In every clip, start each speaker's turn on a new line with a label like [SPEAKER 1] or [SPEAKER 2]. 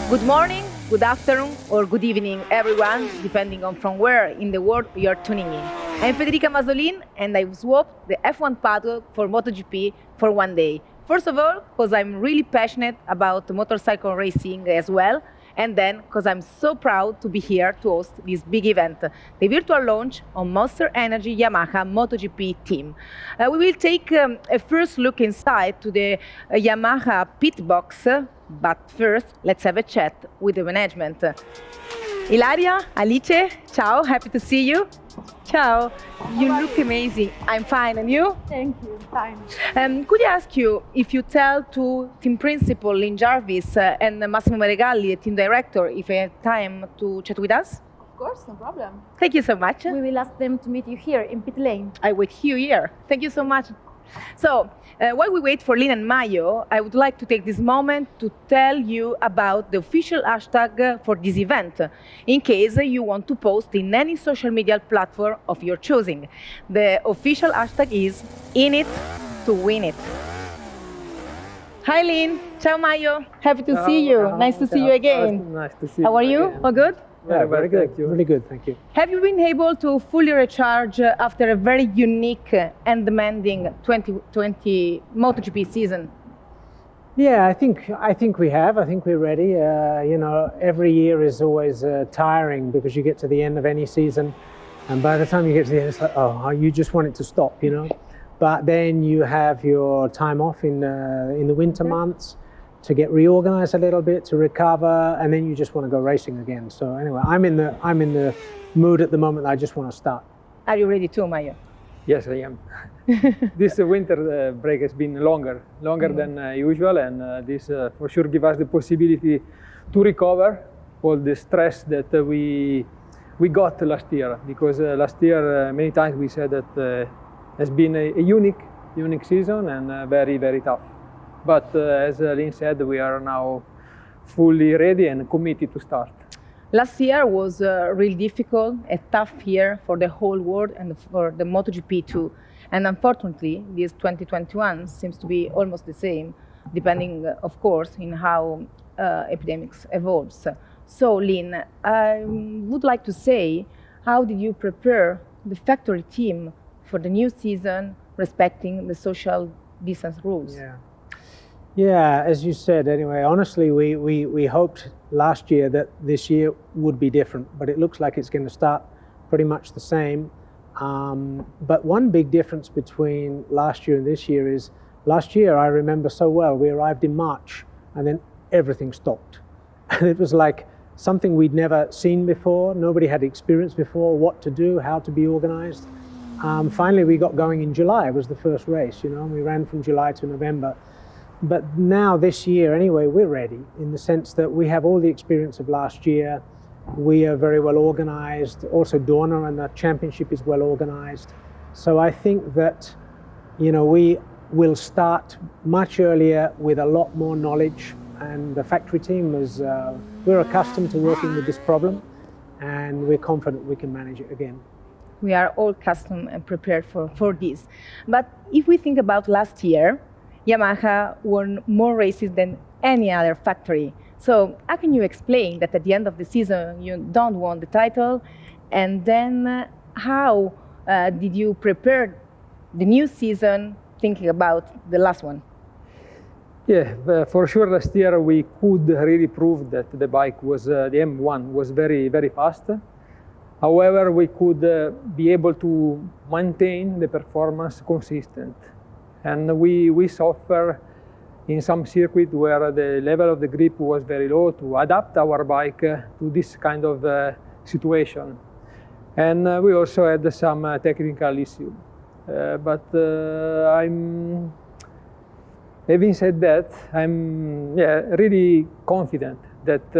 [SPEAKER 1] Good morning, good afternoon, or good evening, everyone, depending on from where in the world you're tuning in. I'm Federica Masolin, and I've swapped the F1 paddock for MotoGP for one day. First of all, because I'm really passionate about motorcycle racing as well, and then because I'm so proud to be here to host this big event, the virtual launch on Monster Energy Yamaha MotoGP team. We will take a first look inside to the Yamaha pit box, but first, let's have a chat with the management. Ilaria, Alice, ciao, happy to see you. Ciao, you look amazing. I'm fine, and you?
[SPEAKER 2] Thank you, fine.
[SPEAKER 1] Could I ask you if you tell to team principal Lynn Jarvis and Massimo Meregalli, the team director, if you have time to chat with us?
[SPEAKER 2] Of course, no problem.
[SPEAKER 1] Thank you so much.
[SPEAKER 2] We will ask them to meet you here in pit lane.
[SPEAKER 1] I wait here. Thank you so much. So, while we wait for Lynn and Mayo, I would like to take this moment to tell you about the official hashtag for this event, in case you want to post in any social media platform of your choosing. The official hashtag is In It to Win It. Hi Lynn, ciao Mayo, happy to see you. Nice to see you again.
[SPEAKER 3] Nice to see you.
[SPEAKER 1] How are you?
[SPEAKER 3] Again.
[SPEAKER 1] All good?
[SPEAKER 3] Yeah, very good.
[SPEAKER 4] Thank you.
[SPEAKER 3] Really good, thank you.
[SPEAKER 1] Have you been able to fully recharge after a very unique and demanding 2020 MotoGP season?
[SPEAKER 3] Yeah, I think we have. I think we're ready. Every year is always tiring because you get to the end of any season, and by the time you get to the end, it's like, oh, you just want it to stop, But then you have your time off in the winter months to get reorganized a little bit, to recover, and then you just want to go racing again. So anyway, I'm in the mood at the moment. I just want to start.
[SPEAKER 1] Are you ready too, Mayo?
[SPEAKER 4] Yes, I am. This winter break has been longer than usual, and this for sure gives us the possibility to recover all the stress that we got last year. Because last year, many times we said that has been a unique season and very, very tough. But as Lynn said, we are now fully ready and committed to start.
[SPEAKER 1] Last year was really difficult, a tough year for the whole world and for the MotoGP too. And unfortunately, this 2021 seems to be almost the same, depending, of course, in how epidemics evolves. So, Lynn, I would like to say, how did you prepare the factory team for the new season, respecting the social distance rules?
[SPEAKER 3] Yeah, as you said, anyway, honestly, we hoped last year that this year would be different, but it looks like it's going to start pretty much the same. But one big difference between last year and this year is, last year, I remember so well, we arrived in March and then everything stopped. And it was like something we'd never seen before. Nobody had experienced before, what to do, how to be organized. Finally, we got going in July. It was the first race, we ran from July to November. But now this year, anyway, we're ready in the sense that we have all the experience of last year. We are very well organized. Also, Dorna and the championship is well organized. So I think that, we will start much earlier with a lot more knowledge. And the factory team is, we're accustomed to working with this problem, and we're confident we can manage it again.
[SPEAKER 1] We are all accustomed and prepared for this. But if we think about last year, Yamaha won more races than any other factory. So how can you explain that at the end of the season you don't won the title? And then how did you prepare the new season thinking about the last one?
[SPEAKER 4] Yeah, for sure last year we could really prove that the bike was, the M1 was very, very fast. However, we could be able to maintain the performance consistent. And we suffer in some circuit where the level of the grip was very low to adapt our bike to this kind of situation. And we also had some technical issue. But having said that, I'm really confident that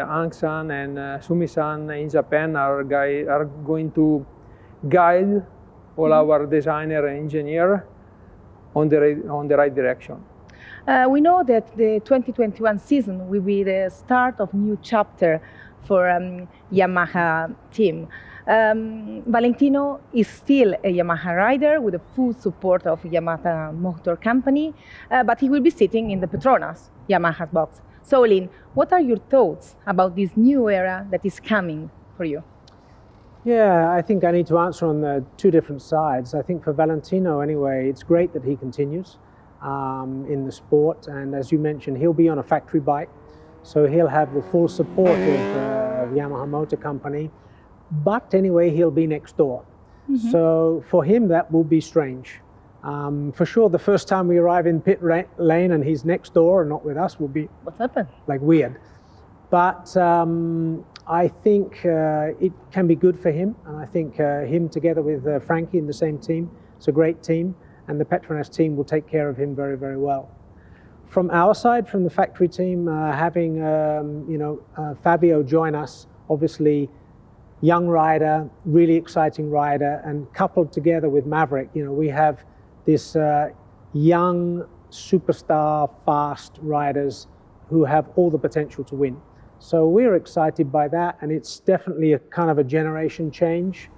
[SPEAKER 4] Ang-san and Sumi-san in Japan are going to guide all our designer and engineer on the right direction.
[SPEAKER 1] We know that the 2021 season will be the start of a new chapter for Yamaha team. Valentino is still a Yamaha rider with the full support of Yamaha Motor Company, but he will be sitting in the Petronas Yamaha box. So, Lynn, what are your thoughts about this new era that is coming for you?
[SPEAKER 3] Yeah, I think I need to answer on the two different sides. I think for Valentino, anyway, it's great that he continues in the sport. And as you mentioned, he'll be on a factory bike. So he'll have the full support of Yamaha Motor Company. But anyway, he'll be next door. So for him, that will be strange. For sure, the first time we arrive in pit lane and he's next door and not with us will be
[SPEAKER 1] What's happened?
[SPEAKER 3] like weird. But I think it can be good for him, and I think him together with Frankie in the same team, it's a great team, and the Petronas team will take care of him very, very well. From our side, from the factory team, having Fabio join us, obviously young rider, really exciting rider, and coupled together with Maverick, we have this young superstar, fast riders who have all the potential to win. So we're excited by that, and it's definitely a kind of a generation change.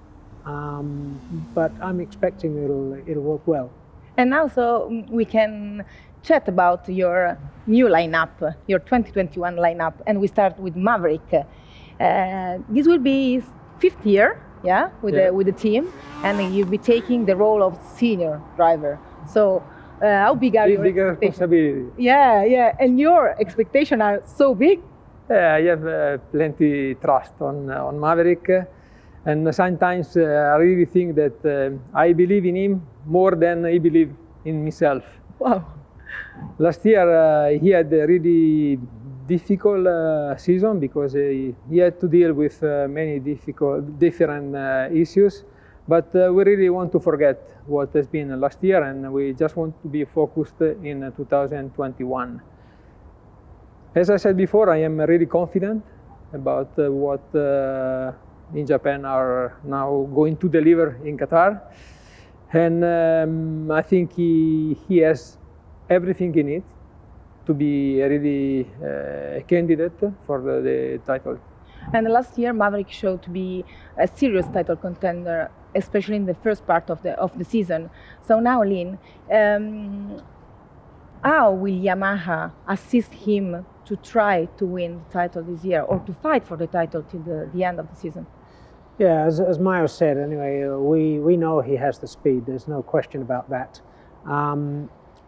[SPEAKER 3] But I'm expecting it'll work well.
[SPEAKER 1] And now, so we can chat about your new lineup, your 2021 lineup, and we start with Maverick. This will be his 5th year, with the team, and you'll be taking the role of senior driver. So how big are your
[SPEAKER 4] Bigger
[SPEAKER 1] expectations?
[SPEAKER 4] responsibility.
[SPEAKER 1] Yeah, and your expectations are so big.
[SPEAKER 4] I have plenty trust on Maverick, and sometimes I really think that I believe in him more than he believes in himself.
[SPEAKER 1] Wow.
[SPEAKER 4] Last year he had a really difficult season because he had to deal with many different issues, but we really want to forget what has been last year, and we just want to be focused in 2021. As I said before, I am really confident about what in Japan are now going to deliver in Qatar, and I think he has everything he needs to be really a candidate for the title.
[SPEAKER 1] And last year, Maverick showed to be a serious title contender, especially in the first part of the season. So now, Lynn, how will Yamaha assist him to try to win the title this year, or to fight for the title till the end of the season?
[SPEAKER 3] Yeah, as Mayo said, anyway, we know he has the speed. There's no question about that.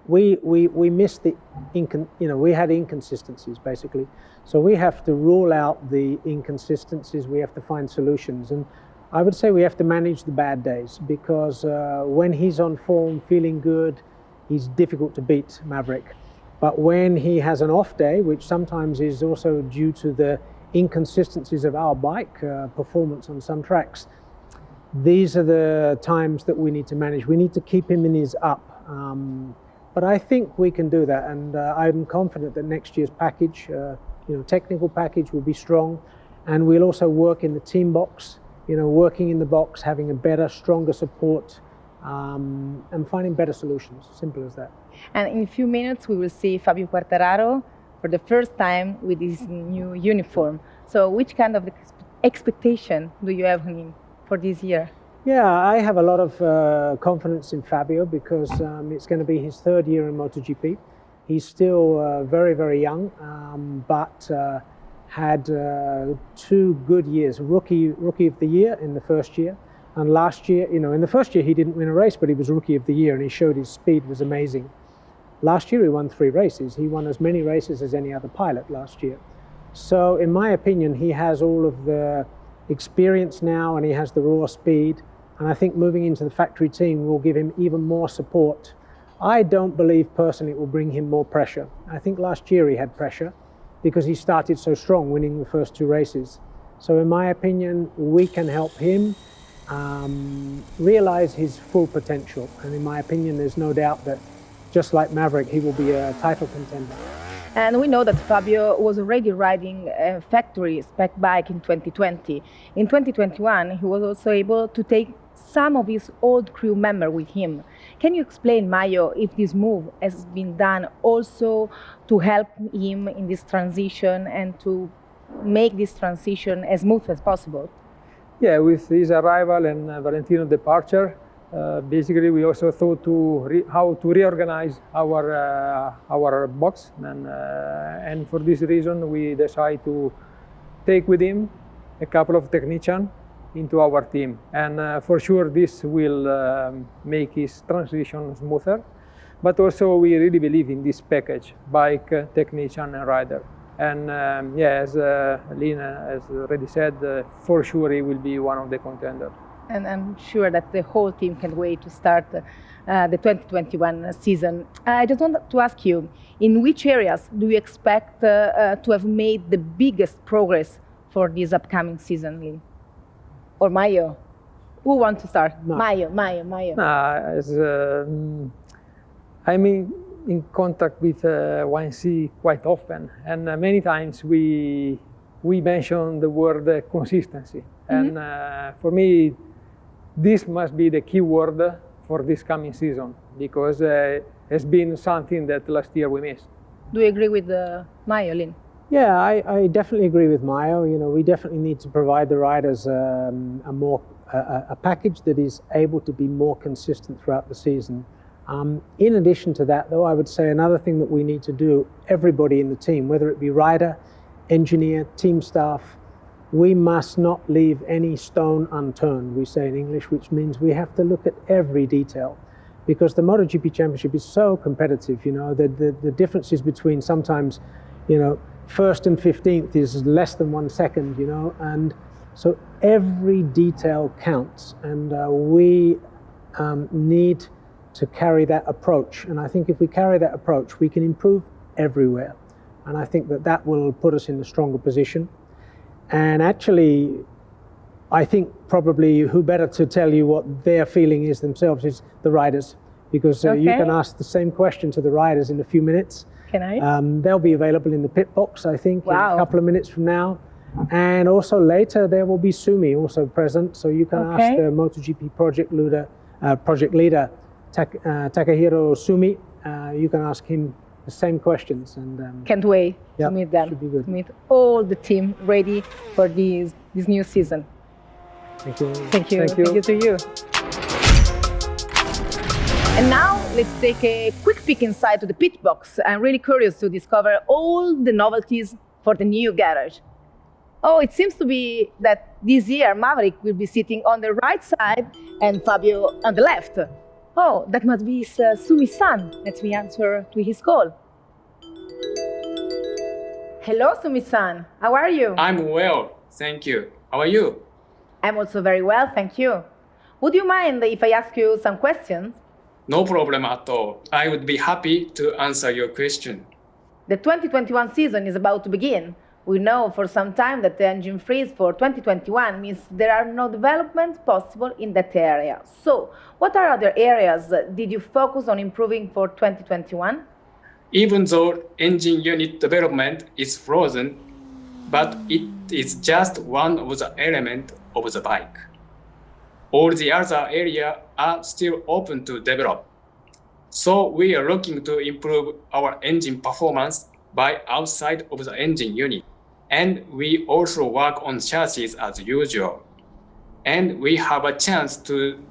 [SPEAKER 3] We missed we had inconsistencies basically. So we have to rule out the inconsistencies. We have to find solutions, and I would say we have to manage the bad days, because when he's on form, feeling good, he's difficult to beat, Maverick. But when he has an off day, which sometimes is also due to the inconsistencies of our bike performance on some tracks, these are the times that we need to manage. We need to keep him in his up. But I think we can do that, and I'm confident that next year's package, technical package, will be strong, and we'll also work in the team box. Working in the box, having a better, stronger support, and finding better solutions. Simple as that.
[SPEAKER 1] And in a few minutes, we will see Fabio Quartararo for the first time with his new uniform. So, which kind of expectation do you have on him for this year?
[SPEAKER 3] Yeah, I have a lot of confidence in Fabio, because it's going to be his 3rd year in MotoGP. He's still very, very young, but had 2 good years. Rookie of the year in the first year, and last year, in the first year he didn't win a race, but he was Rookie of the Year, and he showed his speed was amazing. Last year he won 3 races. He won as many races as any other pilot last year. So in my opinion, he has all of the experience now, and he has the raw speed. And I think moving into the factory team will give him even more support. I don't believe personally it will bring him more pressure. I think last year he had pressure because he started so strong, winning the first 2 races. So in my opinion, we can help him realize his full potential. And in my opinion, there's no doubt that just like Maverick, he will be a title contender.
[SPEAKER 1] And we know that Fabio was already riding a factory spec bike in 2020. In 2021, he was also able to take some of his old crew members with him. Can you explain, Mayo, if this move has been done also to help him in this transition and to make this transition as smooth as possible?
[SPEAKER 4] Yeah, with his arrival and Valentino's departure, Basically, we also thought how to reorganize our box, and for this reason, we decided to take with him a couple of technicians into our team, and for sure this will make his transition smoother. But also, we really believe in this package: bike, technician, and rider. And as Lina has already said, for sure he will be one of the contenders.
[SPEAKER 1] And I'm sure that the whole team can wait to start the 2021 season. I just want to ask you, in which areas do you expect to have made the biggest progress for this upcoming season, Lin? Or Maio? Who wants to start?
[SPEAKER 3] No.
[SPEAKER 1] Maio.
[SPEAKER 4] I'm in contact with YNC quite often, and many times we mention the word consistency.
[SPEAKER 1] Mm-hmm.
[SPEAKER 4] And for me, this must be the key word for this coming season, because it's been something that last year we missed.
[SPEAKER 1] Do you agree with Maio, Lin?
[SPEAKER 3] Yeah, I definitely agree with Maio. You know, we definitely need to provide the riders a package that is able to be more consistent throughout the season. In addition to that, though, I would say another thing that we need to do, everybody in the team, whether it be rider, engineer, team staff, we must not leave any stone unturned, we say in English, which means we have to look at every detail, because the MotoGP Championship is so competitive. You know, the differences between sometimes, you know, 1st and 15th is less than 1 second, you know, and so every detail counts, and we need to carry that approach. And I think if we carry that approach, we can improve everywhere. And I think that will put us in a stronger position. And actually, I think probably who better to tell you what their feeling is themselves is the riders, because you can ask the same question to the riders in a few minutes.
[SPEAKER 1] Can I?
[SPEAKER 3] They'll be available in the pit box, I think,
[SPEAKER 1] Wow.
[SPEAKER 3] in a couple of minutes from now. And also later there will be Sumi also present, so you can ask the MotoGP project leader Takahiro Sumi. You can ask him the same questions, and
[SPEAKER 1] Can't wait to meet them.
[SPEAKER 3] should be good.
[SPEAKER 1] To meet all the team ready for this new season.
[SPEAKER 3] Thank you.
[SPEAKER 1] Thank you.
[SPEAKER 4] Thank you.
[SPEAKER 1] Thank you to you. And now let's take a quick peek inside to the pit box. I'm really curious to discover all the novelties for the new garage. Oh, it seems to be that this year Maverick will be sitting on the right side and Fabio on the left. Oh, that must be Sumi-san. Let me answer to his call. Hello, Sumi-san. How are you?
[SPEAKER 5] I'm well, thank you. How are you?
[SPEAKER 1] I'm also very well, thank you. Would you mind if I ask you some questions?
[SPEAKER 5] No problem at all. I would be happy to answer your question.
[SPEAKER 1] The 2021 season is about to begin. We know for some time that the engine freeze for 2021 means there are no developments possible in that area. So, what are other areas did you focus on improving for 2021?
[SPEAKER 5] Even though engine unit development is frozen, but it is just one of the elements of the bike. All the other areas are still open to develop. So we are looking to improve our engine performance by outside of the engine unit. And we also work on chassis as usual. And we have a chance to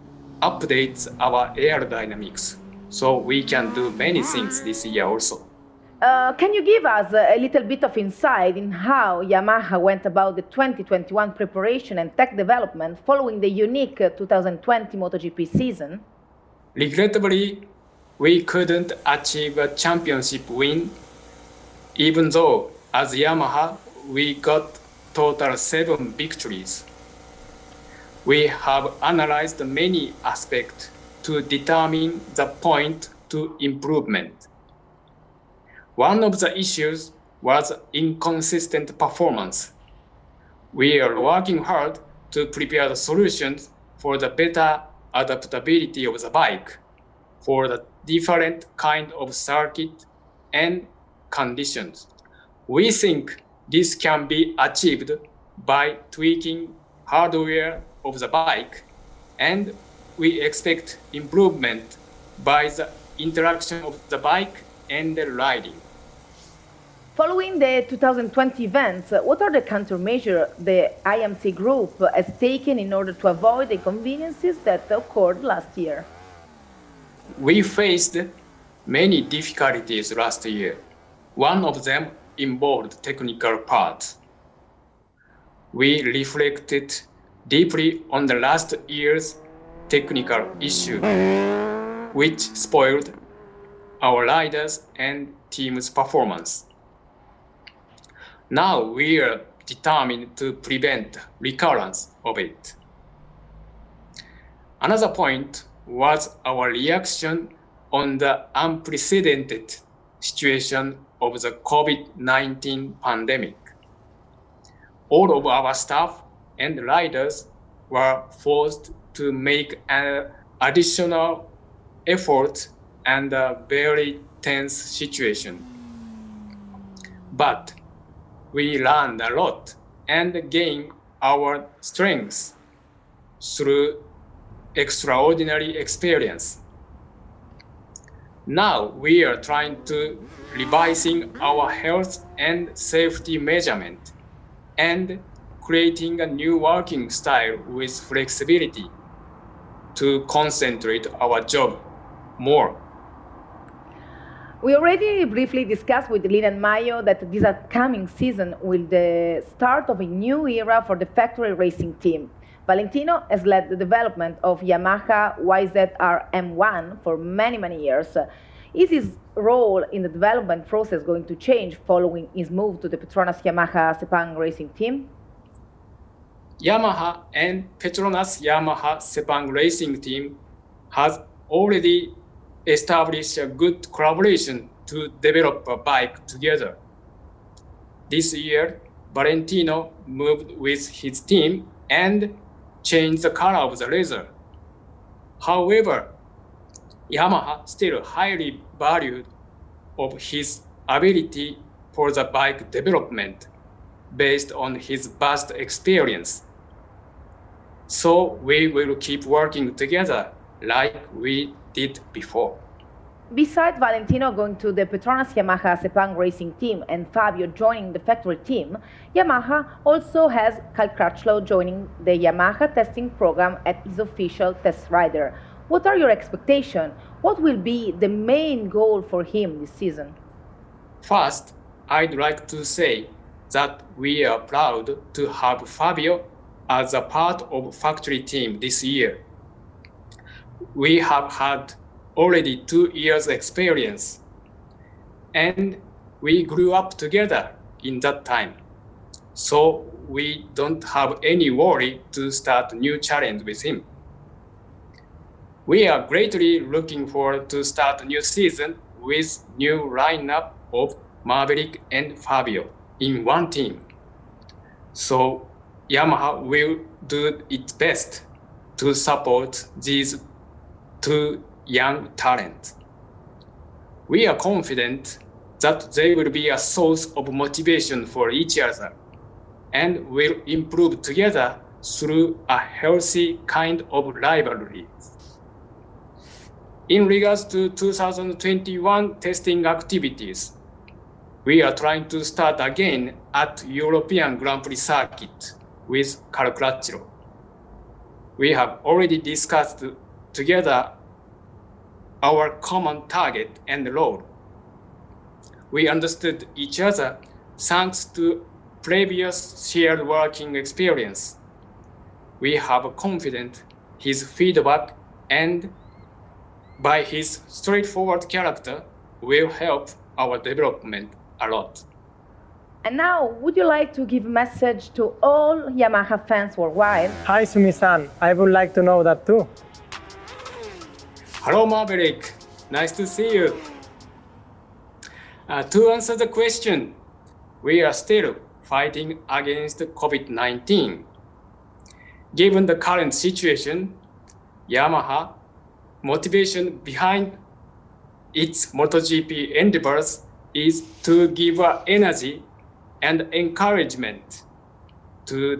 [SPEAKER 5] update our aerodynamics. So we can do many things this year also.
[SPEAKER 1] Can you give us a little bit of insight in how Yamaha went about the 2021 preparation and tech development following the unique 2020 MotoGP season?
[SPEAKER 5] Regrettably, we couldn't achieve a championship win, even though as Yamaha, we got total 7 victories. We have analyzed many aspects to determine the point to improvement. One of the issues was inconsistent performance. We are working hard to prepare the solutions for the better adaptability of the bike for the different kind of circuit and conditions. We think this can be achieved by tweaking hardware of the bike, and we expect improvement by the interaction of the bike and the riding.
[SPEAKER 1] Following the 2020 events, what are the countermeasures the IMC group has taken in order to avoid the inconveniences that occurred last year?
[SPEAKER 5] We faced many difficulties last year. One of them involved technical parts. We reflected deeply on the last year's technical issue, which spoiled our riders and team's performance. Now we are determined to prevent recurrence of it. Another point was our reaction on the unprecedented situation of the COVID-19 pandemic. All of our staff and riders were forced to make an additional effort and a very tense situation. But we learned a lot and gained our strengths through extraordinary experience. Now we are trying to revising our health and safety measurement and creating a new working style with flexibility to concentrate our job more.
[SPEAKER 1] We already briefly discussed with Lynn and Mayo that this upcoming season will be the start of a new era for the factory racing team. Valentino has led the development of Yamaha YZR M1 for many years. Is his role in the development process going to change following his move to the Petronas Yamaha Sepang racing team?
[SPEAKER 5] Yamaha and Petronas Yamaha Sepang racing team has already established a good collaboration to develop a bike together. This year, Valentino moved with his team and changed the color of the leather. However, Yamaha still highly valued of his ability for the bike development based on his vast experience. So we will keep working together like we did before.
[SPEAKER 1] Besides Valentino going to the Petronas Yamaha Sepang racing team and Fabio joining the factory team, Yamaha also has Cal Crutchlow joining the Yamaha testing program as his official test rider. What are your expectations? What will be the main goal for him this season?
[SPEAKER 5] First, I'd like to say that we are proud to have Fabio as a part of factory team this year. We have had already 2 years experience and we grew up together in that time. So we don't have any worry to start a new challenge with him. We are greatly looking forward to start a new season with new lineup of Maverick and Fabio in one team. So Yamaha will do its best to support these 2 young talents. We are confident that they will be a source of motivation for each other and will improve together through a healthy kind of rivalry. In regards to 2021 testing activities, we are trying to start again at European Grand Prix circuit with Cal Crutchlow. We have already discussed together our common target and role. We understood each other thanks to previous shared working experience. We have confidence his feedback and by his straightforward character will help our development a lot.
[SPEAKER 1] And now, would you like to give a message to all Yamaha fans worldwide?
[SPEAKER 6] Hi, Sumi-san. I would like to know that too.
[SPEAKER 5] Hello, Maverick. Nice to see you. To answer the question, we are still fighting against COVID-19. Given the current situation, Yamaha motivation behind its MotoGP endeavors is to give energy and encouragement to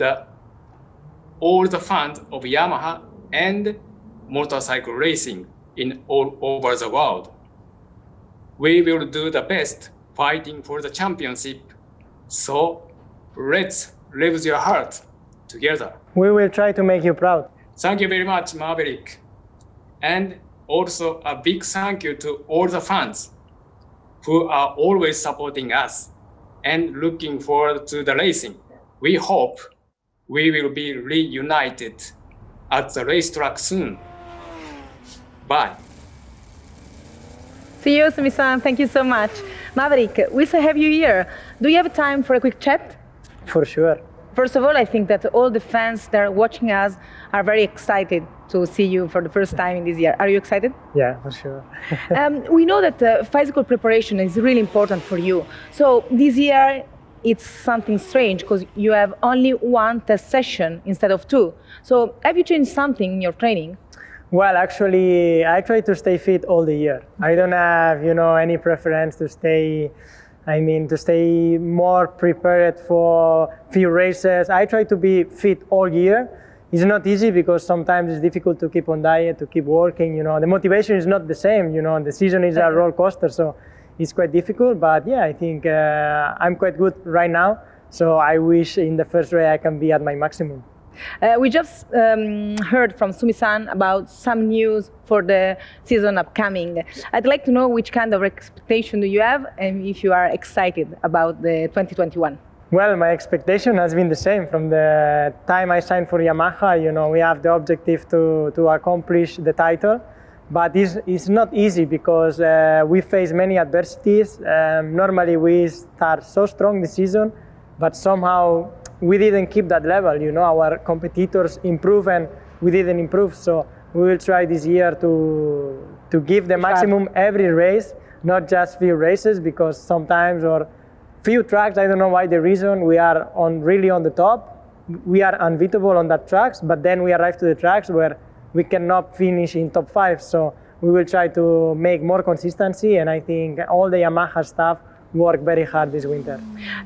[SPEAKER 5] all the fans of Yamaha and motorcycle racing in all over the world. We will do the best fighting for the championship. So let's live your heart together.
[SPEAKER 6] We will try to make you proud.
[SPEAKER 5] Thank you very much, Maverick. And also a big thank you to all the fans who are always supporting us and looking forward to the racing. We hope we will be reunited at the racetrack soon. Bye.
[SPEAKER 1] See you, Sumi-san. Thank you so much. Maverick, we still have you here. Do you have time for a quick chat?
[SPEAKER 6] For sure.
[SPEAKER 1] First of all, I think that all the fans that are watching us are very excited to see you for the first time in this year. Are you excited?
[SPEAKER 6] Yeah, for sure.
[SPEAKER 1] We know that physical preparation is really important for you. So this year, it's something strange because you have only one test session instead of two. So have you changed something in your training?
[SPEAKER 6] Well, actually, I try to stay fit all the year. I don't have, any preference to stay more prepared for few races. I try to be fit all year. It's not easy because sometimes it's difficult to keep on diet, to keep working. The motivation is not the same. The season is a roller coaster, so it's quite difficult. But yeah, I think I'm quite good right now. So I wish in the first race I can be at my maximum.
[SPEAKER 1] We just heard from Sumi-san about some news for the season upcoming. I'd like to know which kind of expectation do you have and if you are excited about the 2021.
[SPEAKER 6] Well, my expectation has been the same from the time I signed for Yamaha. We have the objective to accomplish the title, but it's not easy because we face many adversities. Normally we start so strong this season, but somehow we didn't keep that level. Our competitors improve and we didn't improve. So we will try this year to give the maximum every race, not just few races, because sometimes or few tracks, I don't know why the reason, we are really on the top. We are unbeatable on that tracks, but then we arrive to the tracks where we cannot finish in top 5. So we will try to make more consistency, and I think all the Yamaha staff work very hard this winter.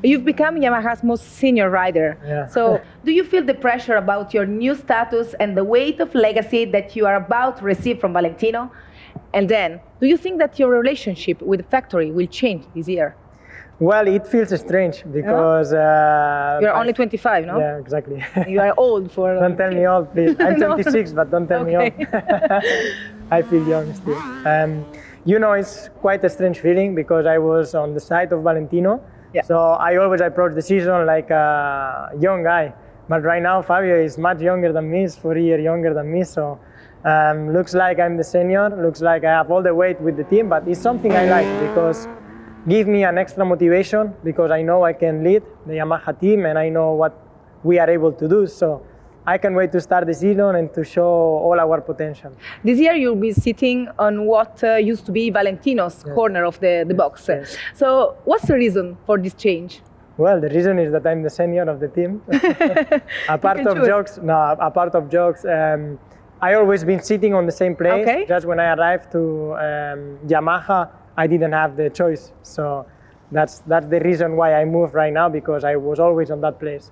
[SPEAKER 1] You've become Yamaha's most senior rider.
[SPEAKER 6] Yeah.
[SPEAKER 1] So do you feel the pressure about your new status and the weight of legacy that you are about to receive from Valentino? And then, do you think that your relationship with the factory will change this year?
[SPEAKER 6] Well, it feels strange because...
[SPEAKER 1] You're only 25, no?
[SPEAKER 6] Yeah, exactly.
[SPEAKER 1] You are old for...
[SPEAKER 6] Don't tell me old, please. I'm 26, but don't tell me old. I feel young still. It's quite a strange feeling because I was on the side of Valentino.
[SPEAKER 1] Yeah.
[SPEAKER 6] So I always approach the season like a young guy. But right now, Fabio is much younger than me, he's 4 years younger than me. So looks like I'm the senior, looks like I have all the weight with the team, but it's something I like because give me an extra motivation because I know I can lead the Yamaha team and I know what we are able to do. So I can't wait to start the season and to show all our potential.
[SPEAKER 1] This year you'll be sitting on what used to be Valentino's corner of the box.
[SPEAKER 6] Yes.
[SPEAKER 1] So what's the reason for this change?
[SPEAKER 6] Well, the reason is that I'm the senior of the team. Apart of jokes, I always been sitting on the same place.
[SPEAKER 1] Okay.
[SPEAKER 6] Just when I arrived to Yamaha, I didn't have the choice. So that's the reason why I moved right now, because I was always on that place.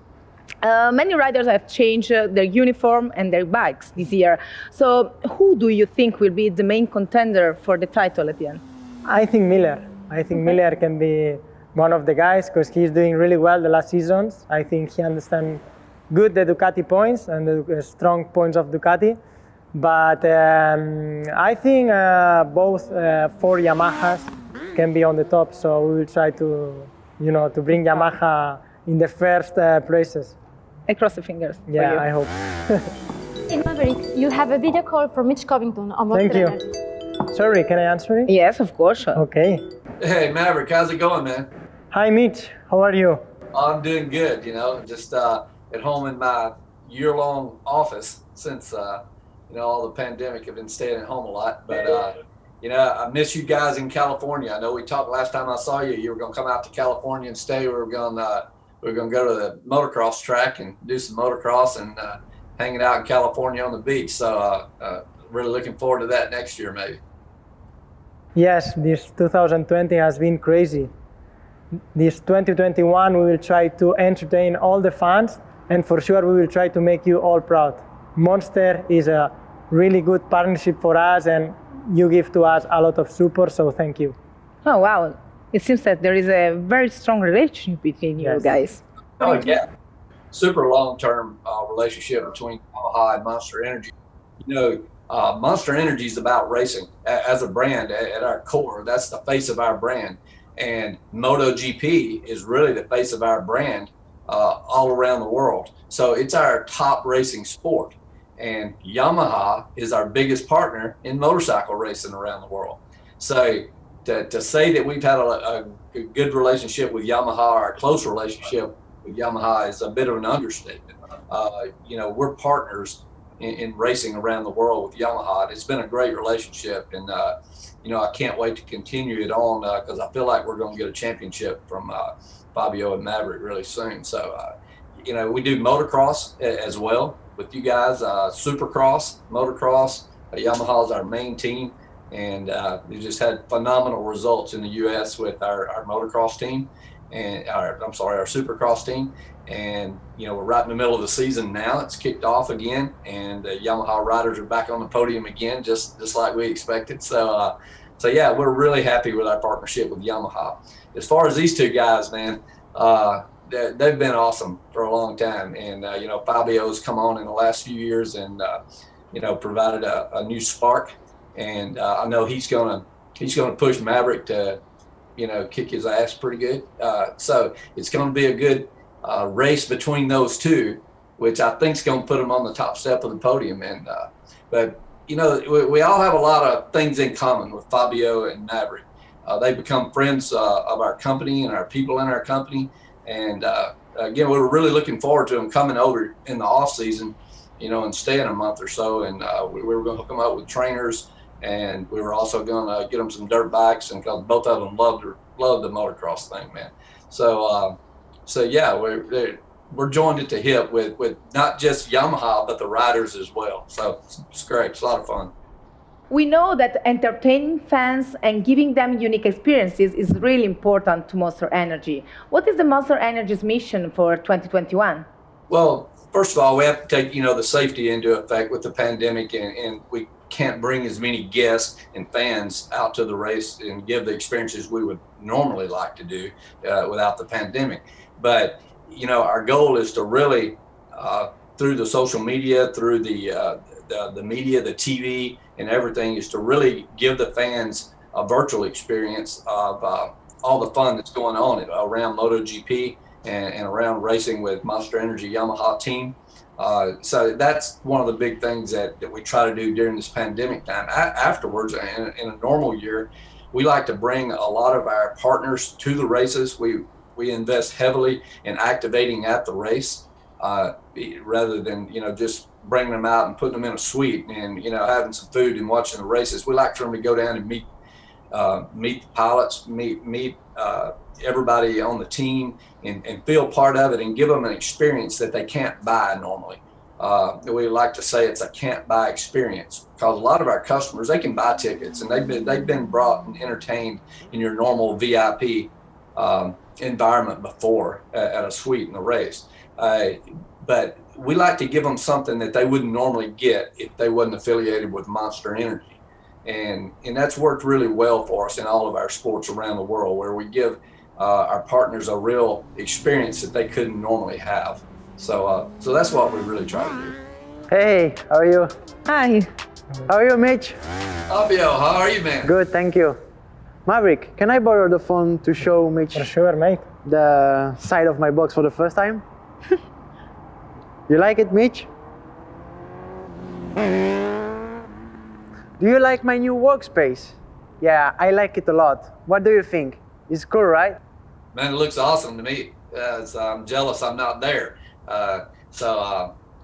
[SPEAKER 1] Many riders have changed their uniform and their bikes this year. So who do you think will be the main contender for the title at the end?
[SPEAKER 6] I think Miller. Miller can be one of the guys because he's doing really well the last seasons. I think he understands good the Ducati points and the strong points of Ducati. But I think both 4 Yamahas can be on the top. So we will try to bring Yamaha in the first places.
[SPEAKER 1] I cross the fingers.
[SPEAKER 6] Yeah,
[SPEAKER 1] for you.
[SPEAKER 6] I hope.
[SPEAKER 2] In Maverick, you have a video call from Mitch Covington on
[SPEAKER 6] Thank you.
[SPEAKER 2] Energy.
[SPEAKER 6] Sorry, can I answer it?
[SPEAKER 1] Yes, of course.
[SPEAKER 6] Okay.
[SPEAKER 7] Hey, Maverick, how's it going, man?
[SPEAKER 6] Hi, Mitch. How are you?
[SPEAKER 7] I'm doing good, just at home in my year-long office since, all the pandemic. I've been staying at home a lot, but, I miss you guys in California. I know we talked last time I saw you. You were going to come out to California and stay. We were going to go to the motocross track and do some motocross and hanging out in California on the beach. So really looking forward to that next year, maybe.
[SPEAKER 6] Yes, this 2020 has been crazy. This 2021, we will try to entertain all the fans, and for sure we will try to make you all proud. Monster is a really good partnership for us, and you give to us a lot of support, so thank you.
[SPEAKER 1] Oh, wow. It seems that there is a very strong relationship between you
[SPEAKER 6] Yes.
[SPEAKER 1] guys.
[SPEAKER 7] Oh, yeah. Super long-term relationship between Yamaha and Monster Energy. You know, Monster Energy is about racing as a brand at our core. That's the face of our brand. And MotoGP is really the face of our brand all around the world. So it's our top racing sport. And Yamaha is our biggest partner in motorcycle racing around the world. So to say that we've had a good relationship with Yamaha, or a close relationship with Yamaha, is a bit of an understatement. You know, we're partners in racing around the world with Yamaha. It's been a great relationship, and you know, I can't wait to continue it on because I feel like we're going to get a championship from Fabio and Maverick really soon. So, you know, we do motocross as well with you guys, supercross, motocross. Yamaha is our main team, and we just had phenomenal results in the U.S. with our motocross team, and our supercross team. And, you know, we're right in the middle of the season now. It's kicked off again, and Yamaha riders are back on the podium again, just like we expected. So, yeah, we're really happy with our partnership with Yamaha. As far as these two guys, man, they've been awesome for a long time. And, you know, Fabio's come on in the last few years and, you know, provided a new spark. And I know he's gonna push Maverick to, you know, kick his ass pretty good. So it's going to be a good race between those two, which I think is going to put them on the top step of the podium. And but you know, we all have a lot of things in common with Fabio and Maverick. They become friends of our company and our people in our company. And again, we were really looking forward to them coming over in the off season, you know, and staying a month or so. And we were going to hook them up with trainers. And we were also going to get them some dirt bikes, and because both of them loved the motocross thing, man. So, yeah, we're joined at the hip with not just Yamaha but the riders as well. So it's great. It's a lot of fun.
[SPEAKER 1] We know that entertaining fans and giving them unique experiences is really important to Monster Energy. What is the Monster Energy's mission for 2021?
[SPEAKER 7] Well, first of all, we have to take, you know, the safety into effect with the pandemic, and we can't bring as many guests and fans out to the race and give the experiences we would normally like to do without the pandemic. But, you know, our goal is to really, through the social media, through the media, the TV and everything, is to really give the fans a virtual experience of all the fun that's going on around MotoGP and around racing with Monster Energy Yamaha team. So that's one of the big things that we try to do during this pandemic time. Afterwards, in a normal year, we like to bring a lot of our partners to the races. We invest heavily in activating at the race, rather than, you know, just bringing them out and putting them in a suite and, you know, having some food and watching the races. We like for them to go down and meet the pilots, meet everybody on the team, and feel part of it, and give them an experience that they can't buy normally. We like to say it's a can't buy experience, because a lot of our customers, they can buy tickets, and they've been brought and entertained in your normal VIP environment before at a suite in a race. But we like to give them something that they wouldn't normally get if they wasn't affiliated with Monster Energy. And that's worked really well for us in all of our sports around the world, where we give our partners a real experience that they couldn't normally have. So that's what we really try to do.
[SPEAKER 8] Hey, how are you?
[SPEAKER 1] Hi.
[SPEAKER 8] How are you, Mitch?
[SPEAKER 7] Fabio, how are you, man?
[SPEAKER 8] Good, thank you. Maverick, can I borrow the phone to show Mitch
[SPEAKER 6] For sure, mate.
[SPEAKER 8] the side of my box for the first time? You like it, Mitch? Do you like my new workspace? Yeah, I like it a lot. What do you think? It's cool, right?
[SPEAKER 7] Man, it looks awesome to me. I'm jealous I'm not there.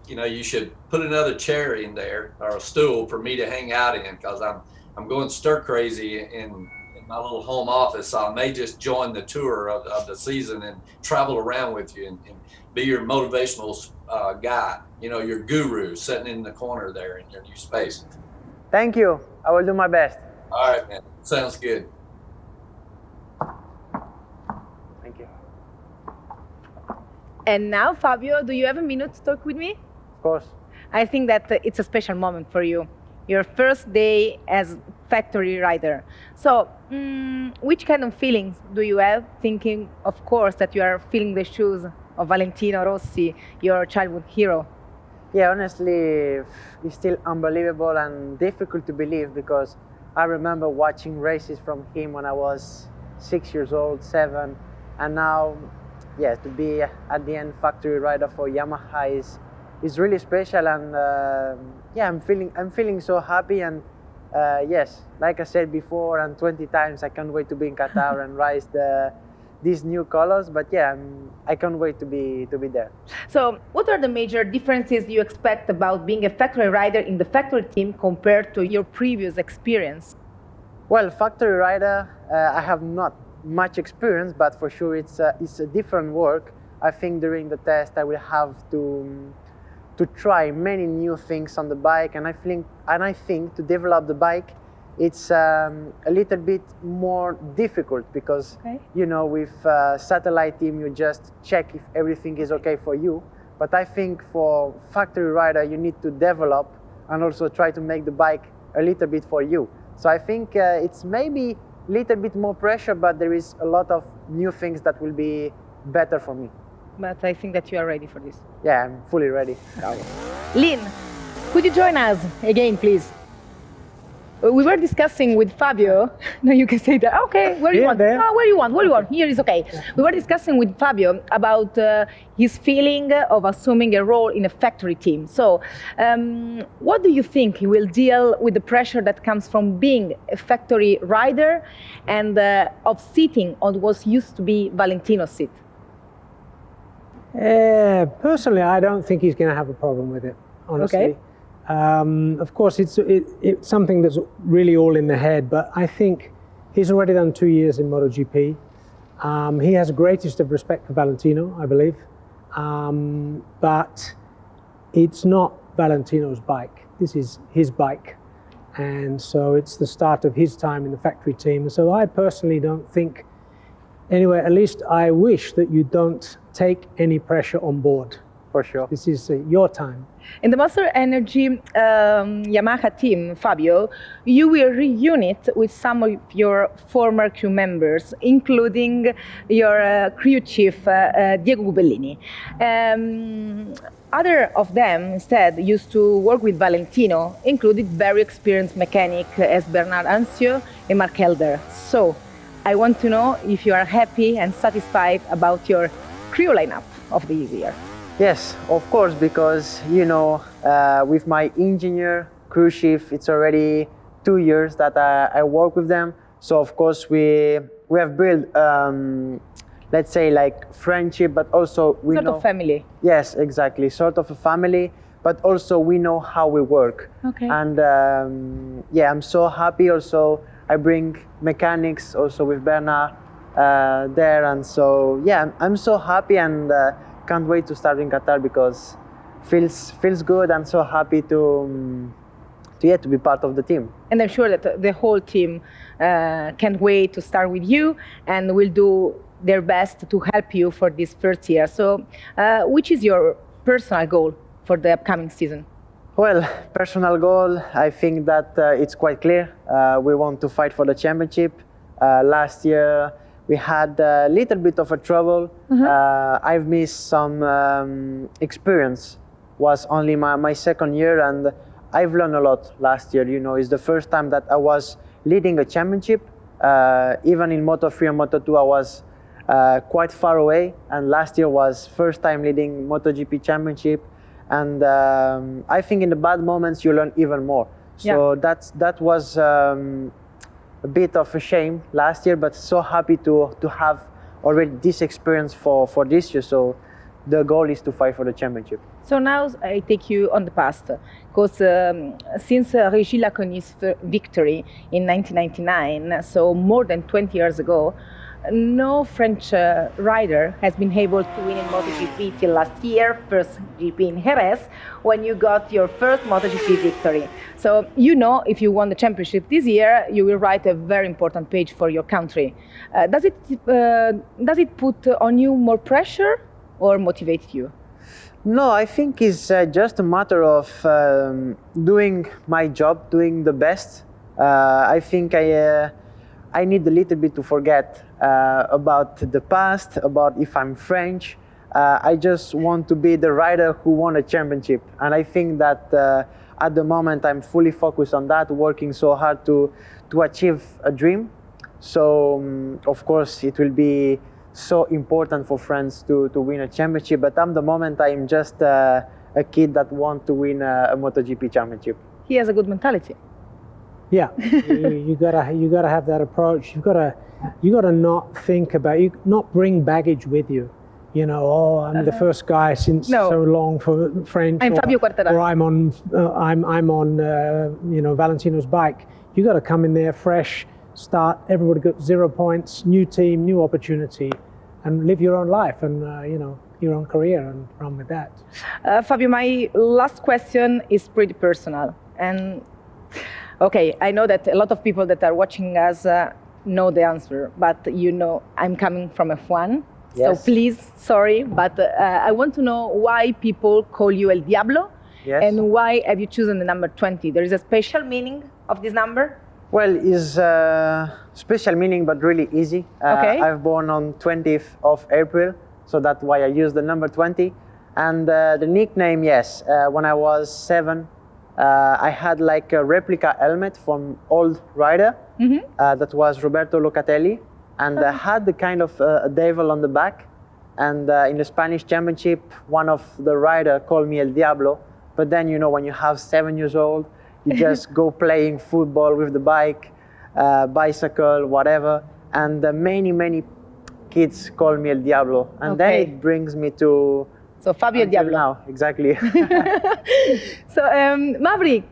[SPEAKER 7] You know, you should put another chair in there, or a stool, for me to hang out in, because I'm going stir crazy in my little home office. So I may just join the tour of the season and travel around with you and be your motivational guy, you know, your guru sitting in the corner there in your new space.
[SPEAKER 8] Thank you. I will do my best.
[SPEAKER 7] All right, man. Sounds good.
[SPEAKER 8] Thank you.
[SPEAKER 1] And now, Fabio, do you have a minute to talk with me?
[SPEAKER 8] Of course.
[SPEAKER 1] I think that it's a special moment for you. your first day as factory rider. So, which kind of feelings do you have thinking, of course, that you are filling the shoes of Valentino Rossi, your childhood hero?
[SPEAKER 8] Yeah, honestly, it's still unbelievable and difficult to believe because I remember watching races from him when I was 6 years old, 7, and now, yeah, to be at the end factory rider for Yamaha is really special, and yeah, I'm feeling so happy, and yes, like I said before, and 20 times, I can't wait to be in Qatar and race these new colors. But yeah, I can't wait to be there.
[SPEAKER 1] So, what are the major differences you expect about being a factory rider in the factory team compared to your previous experience?
[SPEAKER 8] Well, factory rider, I have not much experience, but for sure it's a different work. I think during the test I will have to try many new things on the bike, and I think to develop the bike, it's a little bit more difficult because you know, with satellite team you just check if everything is okay for you. But I think for factory rider you need to develop and also try to make the bike a little bit for you. So I think it's maybe a little bit more pressure, but there is a lot of new things that will be better for me.
[SPEAKER 1] But I think that you are ready for this.
[SPEAKER 8] Yeah, I'm fully ready.
[SPEAKER 1] Lynn, could you join us again, please? We were discussing with Fabio. No, you can say that. Okay, where you want?
[SPEAKER 3] There.
[SPEAKER 1] Oh, where you want? Here is okay. We were discussing with Fabio about his feeling of assuming a role in a factory team. So, what do you think he will deal with the pressure that comes from being a factory rider and of sitting on what used to be Valentino's seat?
[SPEAKER 3] Personally, I don't think he's going to have a problem with it, honestly.
[SPEAKER 1] Okay.
[SPEAKER 3] Of course, it's something that's really all in the head, but I think he's already done 2 years in MotoGP. He has the greatest of respect for Valentino, I believe, but it's not Valentino's bike. This is his bike, and so it's the start of his time in the factory team. So I personally don't think, anyway, at least I wish that you don't take any pressure on board.
[SPEAKER 8] For sure.
[SPEAKER 3] This is your time.
[SPEAKER 1] In the Monster Energy Yamaha team, Fabio, you will reunite with some of your former crew members, including your crew chief, Diego Gubellini. Other of them, instead, used to work with Valentino, including very experienced mechanics as Bernard Ancio and Mark Helder. So, I want to know if you are happy and satisfied about your crew lineup of this year.
[SPEAKER 8] Yes, of course, because you know, with my engineer crew chief, it's already 2 years that I work with them. So of course we have built, let's say, like friendship, but also we
[SPEAKER 1] Sort
[SPEAKER 8] know,
[SPEAKER 1] of family.
[SPEAKER 8] Yes, exactly, sort of a family. But also we know how we work.
[SPEAKER 1] Okay.
[SPEAKER 8] And yeah, I'm so happy. Also, I bring mechanics also with Bernard there, and so yeah, I'm so happy and. Can't wait to start in Qatar because feels good and so happy to be part of the team.
[SPEAKER 1] And I'm sure that the whole team can't wait to start with you and will do their best to help you for this first year. So, which is your personal goal for the upcoming season?
[SPEAKER 8] Well, personal goal, I think that it's quite clear. We want to fight for the championship. Last year, we had a little bit of a trouble. I've missed some experience. Was only my second year, and I've learned a lot last year. You know, it's the first time that I was leading a championship. Even in Moto3 and Moto2, I was quite far away. And last year was first time leading MotoGP championship. And I think in the bad moments you learn even more. So that was. A bit of a shame last year, but so happy to have already this experience for this year. So the goal is to fight for the championship.
[SPEAKER 1] So now I take you on the past, because since Régis Laconi's victory in 1999, so more than 20 years ago, no French rider has been able to win in MotoGP till last year, first GP in Jerez, when you got your first MotoGP victory. So you know, if you won the championship this year, you will write a very important page for your country. Does it put on you more pressure or motivate you?
[SPEAKER 8] No, I think it's just a matter of doing my job, doing the best. I think I need a little bit to forget about the past, about if I'm French. I just want to be the rider who won a championship. And I think that at the moment I'm fully focused on that, working so hard to achieve a dream. So, of course, it will be so important for France to win a championship. But at the moment, I'm just a kid that wants to win a MotoGP championship.
[SPEAKER 1] He has a good mentality.
[SPEAKER 3] Yeah, you gotta have that approach. You gotta not think about, not bring baggage with you. You know, oh, I'm the first guy since so long for French.
[SPEAKER 1] I'm Fabio Quartararo.
[SPEAKER 3] Or I'm on Valentino's bike. You got to come in there fresh, start. Everybody got 0 points, new team, new opportunity, and live your own life and your own career and run with that.
[SPEAKER 1] Fabio, my last question is pretty personal. And okay, I know that a lot of people that are watching us know the answer, but I'm coming from F1.
[SPEAKER 8] Yes.
[SPEAKER 1] So please, sorry, but I want to know why people call you El Diablo.
[SPEAKER 8] Yes.
[SPEAKER 1] And why have you chosen the number 20? There is a special meaning of this number?
[SPEAKER 8] Well, it's a special meaning, but really easy.
[SPEAKER 1] Okay.
[SPEAKER 8] I've born on 20th of April, so that's why I use the number 20. And the nickname, yes, when I was 7, I had like a replica helmet from old rider that was Roberto Locatelli, and I had the kind of a devil on the back. And in the Spanish Championship, one of the rider called me El Diablo. But then, when you have 7 years old, you just go playing football with the bike, bicycle, whatever. And many kids call me El Diablo. And then it brings me to...
[SPEAKER 1] So Fabio El Diablo.
[SPEAKER 8] Now, exactly.
[SPEAKER 1] So Maverick,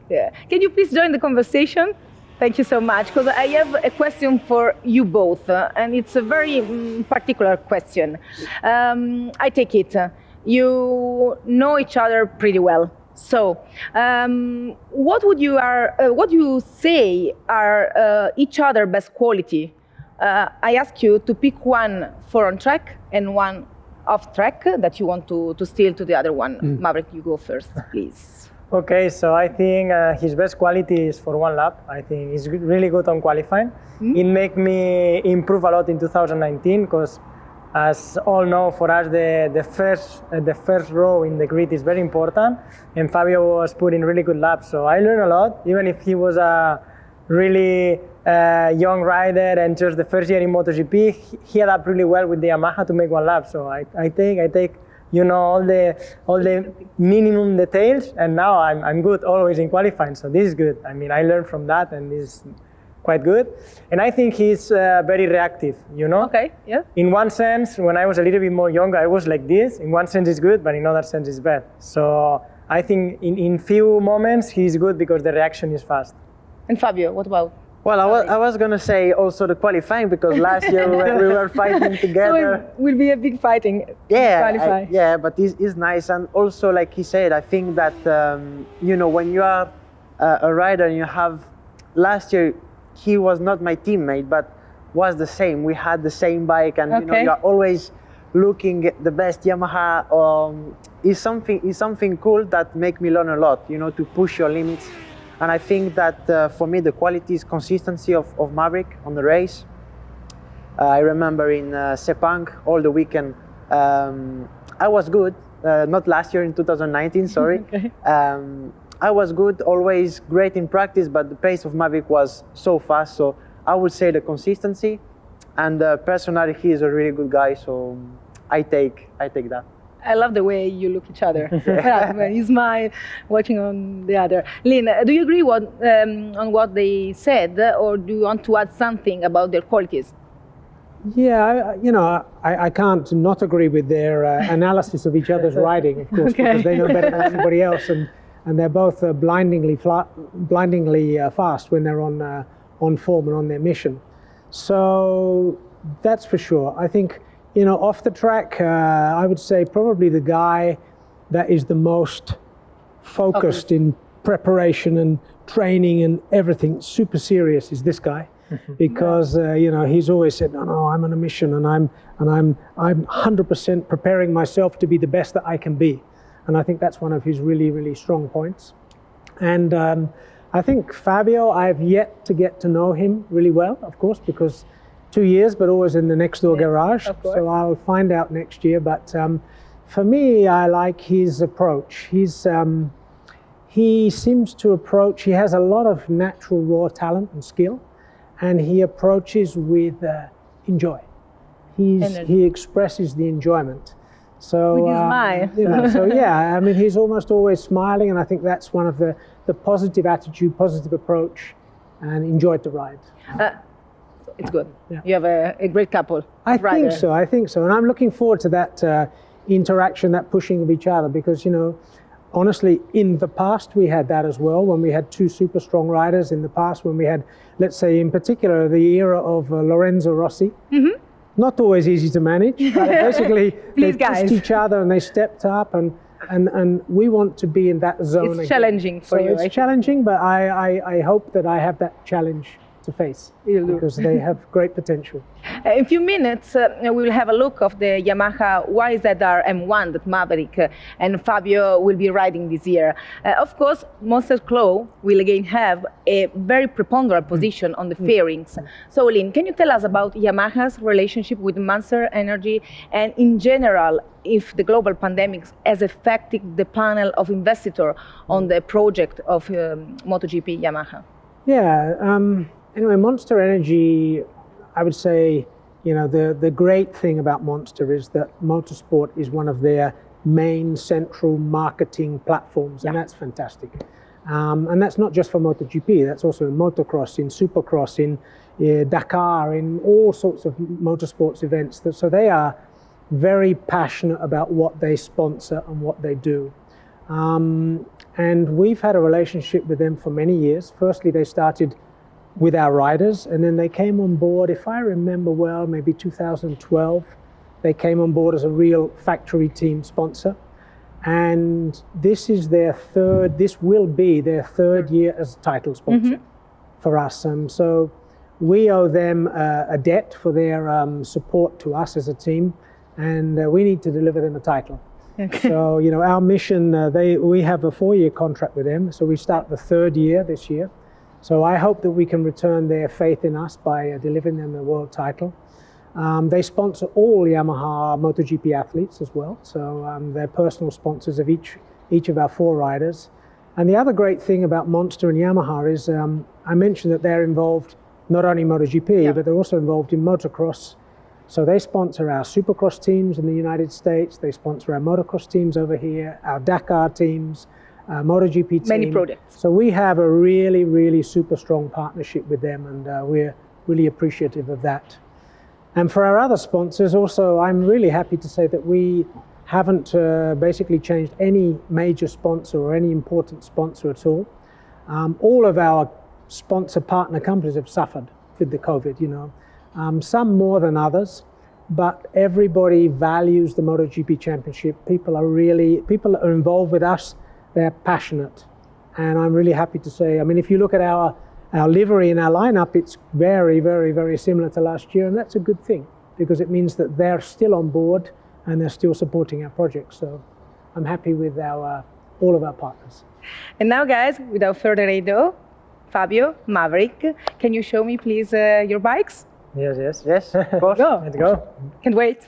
[SPEAKER 1] can you please join the conversation? Thank you so much, because I have a question for you both, and it's a very particular question. I take it you know each other pretty well. So, what would you say are each other best quality? I ask you to pick one for on track and one off track that you want to steal to the other one. Maverick, you go first, please.
[SPEAKER 6] Okay, so I think his best quality is for one lap. I think he's really good on qualifying. It made me improve a lot in 2019 because, as all know, for us the first row in the grid is very important. And Fabio was putting really good laps, so I learned a lot. Even if he was a really young rider and just the first year in MotoGP, he adapted really well with the Yamaha to make one lap. So I take. All the minimum details, and now I'm good always in qualifying, so this is good. I mean, I learned from that, and this is quite good. And I think he's very reactive,
[SPEAKER 1] Okay, yeah.
[SPEAKER 6] In one sense, when I was a little bit more younger, I was like this. In one sense, it's good, but in another sense, it's bad. So I think in few moments, he's good because the reaction is fast.
[SPEAKER 1] And Fabio, what about?
[SPEAKER 8] Well, I was going to say also the qualifying, because last year we were fighting together.
[SPEAKER 1] So it will be a big fighting.
[SPEAKER 8] Yeah, but it's nice. And also, like he said, I think that, when you are a rider and you have, last year, he was not my teammate, but was the same. We had the same bike, and you are always looking at the best Yamaha. Is something cool that make me learn a lot, to push your limits. And I think that for me, the quality is consistency of Maverick on the race. I remember in Sepang, all the weekend, I was good. Not last year, in 2019, sorry.
[SPEAKER 1] Okay.
[SPEAKER 8] I was good, always great in practice, but the pace of Maverick was so fast. So I would say the consistency, and personally, he is a really good guy. So I take that.
[SPEAKER 1] I love the way you look at each other. When you smile, watching on the other. Lynn, do you agree on what they said, or do you want to add something about their qualities?
[SPEAKER 3] Yeah, I can't not agree with their analysis of each other's riding, of course, because they know better than anybody else, and they're both blindingly fast when they're on form and on their mission. So that's for sure. I think, off the track, I would say probably the guy that is the most focused in preparation and training and everything, super serious, is this guy. Because he's always said, no, I'm on a mission, and I'm 100% preparing myself to be the best that I can be. and I think that's one of his really, really strong points. And I think Fabio, I've yet to get to know him really well, of course, because 2 years, but always in the next door garage. So I'll find out next year. But for me, I like his approach. He seems to approach, he has a lot of natural raw talent and skill, and he approaches with enjoy. He expresses the enjoyment. So,
[SPEAKER 1] with his smile.
[SPEAKER 3] you know, so yeah, I mean, he's almost always smiling, and I think that's one of the positive attitude, positive approach, and enjoyed the ride.
[SPEAKER 1] It's good.
[SPEAKER 3] Yeah.
[SPEAKER 1] You have a great couple.
[SPEAKER 3] I think so, and I'm looking forward to that interaction, that pushing of each other, because, you know, honestly, in the past we had that as well, when we had two super strong riders in the past, when we had, let's say in particular, the era of Lorenzo Rossi. Mm-hmm. Not always easy to manage, but basically they pushed each other and they stepped up, and we want to be in that zone.
[SPEAKER 1] It's challenging for you.
[SPEAKER 3] It's challenging, but I hope that I have that challenge to face, because they have great potential.
[SPEAKER 1] In a few minutes, we will have a look of the Yamaha YZR M1 that Maverick and Fabio will be riding this year. Of course, Monster Claw will again have a very preponderant position on the fairings. So, Lynn, can you tell us about Yamaha's relationship with Monster Energy, and in general, if the global pandemic has affected the panel of investors on the project of MotoGP Yamaha?
[SPEAKER 3] Yeah. Anyway, Monster Energy, I would say, you know, the great thing about Monster is that motorsport is one of their main central marketing platforms, and that's fantastic. And that's not just for MotoGP, that's also in motocross, in supercross, in Dakar, in all sorts of motorsports events. So they are very passionate about what they sponsor and what they do. And we've had a relationship with them for many years. Firstly, they started with our riders, and then they came on board, if I remember well, maybe 2012, they came on board as a real factory team sponsor. And this will be their third year as title sponsor for us. And so we owe them a debt for their support to us as a team, and we need to deliver them a title. Okay. So, you know, our mission, we have a 4-year contract with them, so we start the third year this year. So I hope that we can return their faith in us by delivering them the world title. They sponsor all Yamaha MotoGP athletes as well, so they're personal sponsors of each of our 4 riders. And the other great thing about Monster and Yamaha is I mentioned that they're involved not only in MotoGP, but they're also involved in motocross. So they sponsor our supercross teams in the United States, they sponsor our motocross teams over here, our Dakar teams, MotoGP team.
[SPEAKER 1] Many projects.
[SPEAKER 3] So we have a really, really super strong partnership with them, and we're really appreciative of that. And for our other sponsors also, I'm really happy to say that we haven't basically changed any major sponsor or any important sponsor at all. All of our sponsor partner companies have suffered with the COVID, you know. Some more than others, but everybody values the MotoGP Championship. People are involved with us. They're passionate, and I'm really happy to say, I mean, if you look at our livery and our lineup, it's very, very, very similar to last year, and that's a good thing, because it means that they're still on board and they're still supporting our project. So I'm happy with all of our partners.
[SPEAKER 1] And now, guys, without further ado, Fabio, Maverick, can you show me, please, your bikes?
[SPEAKER 6] Yes, of course. Let's go.
[SPEAKER 1] Can't wait.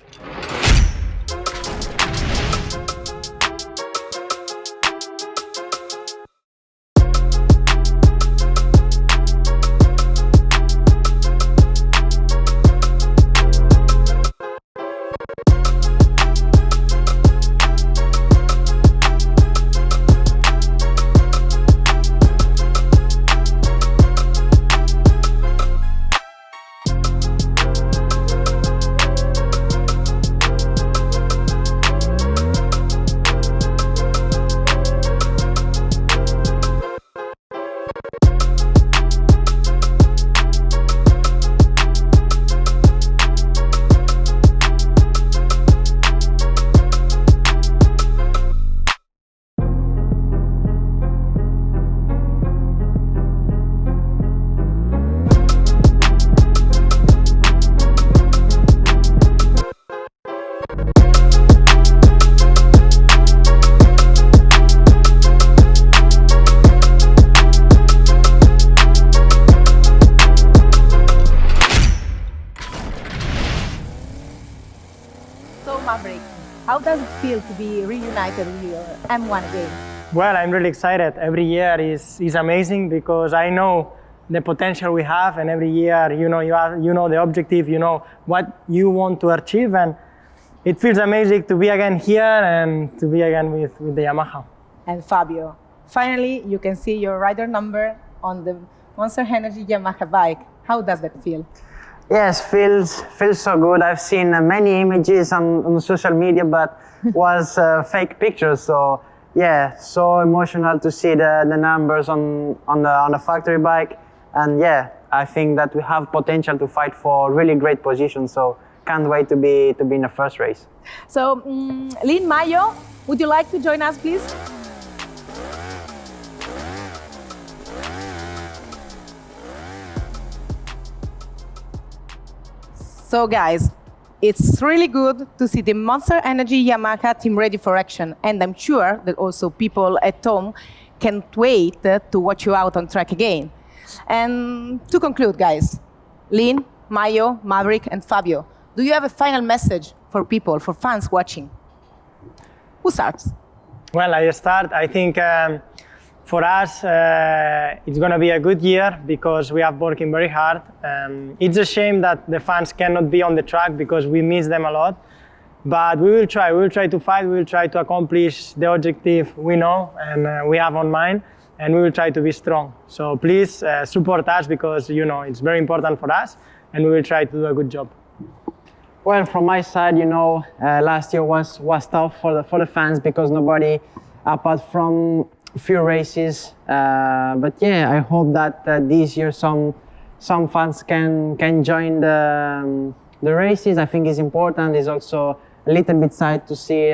[SPEAKER 1] So Maverick, how does it feel to be reunited with your M1 again?
[SPEAKER 6] Well, I'm really excited. Every year is amazing because I know the potential we have, and every year, you know the objective, you know what you want to achieve, and it feels amazing to be again here and to be again with the Yamaha.
[SPEAKER 1] And Fabio, finally you can see your rider number on the Monster Energy Yamaha bike. How does that feel?
[SPEAKER 8] Yes, feels so good. I've seen many images on social media, but was fake pictures. So yeah, so emotional to see the numbers on the factory bike, and yeah, I think that we have potential to fight for really great positions. So can't wait to be in the first race.
[SPEAKER 1] So Lynn, Mayo, would you like to join us, please? So guys, it's really good to see the Monster Energy Yamaha team ready for action, and I'm sure that also people at home can't wait to watch you out on track again. And to conclude, guys, Lynn, Mayo, Maverick, and Fabio, do you have a final message for people, for fans watching? Who starts?
[SPEAKER 6] Well, I start. I think for us, it's going to be a good year because we have working very hard. It's a shame that the fans cannot be on the track because we miss them a lot. But we will try. We will try to fight. We will try to accomplish the objective we know and we have on mind. And we will try to be strong. So please support us because you know it's very important for us, and we will try to do a good job.
[SPEAKER 8] Well, from my side, you know, last year was tough for the fans because nobody, apart from few races. But yeah, I hope that this year some fans can join the races. I think it's important. It's also a little bit sad to see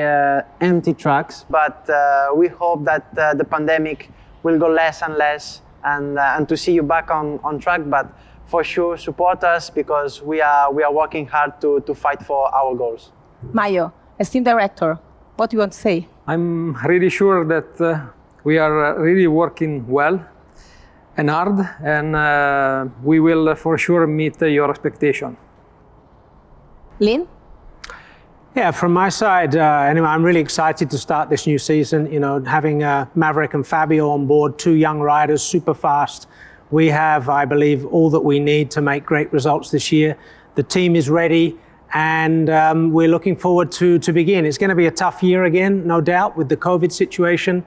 [SPEAKER 8] empty tracks, but we hope that the pandemic will go less and less, and to see you back on track. But for sure, support us because we are working hard to fight for our goals.
[SPEAKER 1] Mayo, as team director, what do you want to say?
[SPEAKER 4] I'm really sure that we are really working well and hard, and we will for sure meet your expectation.
[SPEAKER 1] Lynn?
[SPEAKER 3] Yeah, from my side, anyway, I'm really excited to start this new season. You know, having Maverick and Fabio on board, two young riders, super fast. We have, I believe, all that we need to make great results this year. The team is ready, and we're looking forward to begin. It's going to be a tough year again, no doubt, with the COVID situation.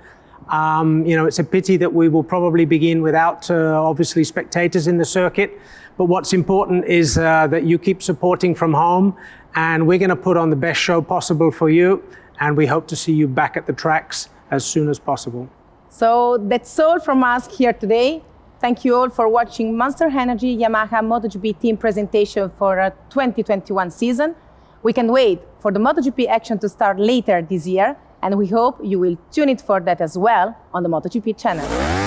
[SPEAKER 3] You know, it's a pity that we will probably begin without, obviously, spectators in the circuit. But what's important is that you keep supporting from home, and we're going to put on the best show possible for you, and we hope to see you back at the tracks as soon as possible.
[SPEAKER 1] So that's all from us here today. Thank you all for watching Monster Energy Yamaha MotoGP team presentation for a 2021 season. We can wait for the MotoGP action to start later this year, and we hope you will tune in for that as well on the MotoGP channel.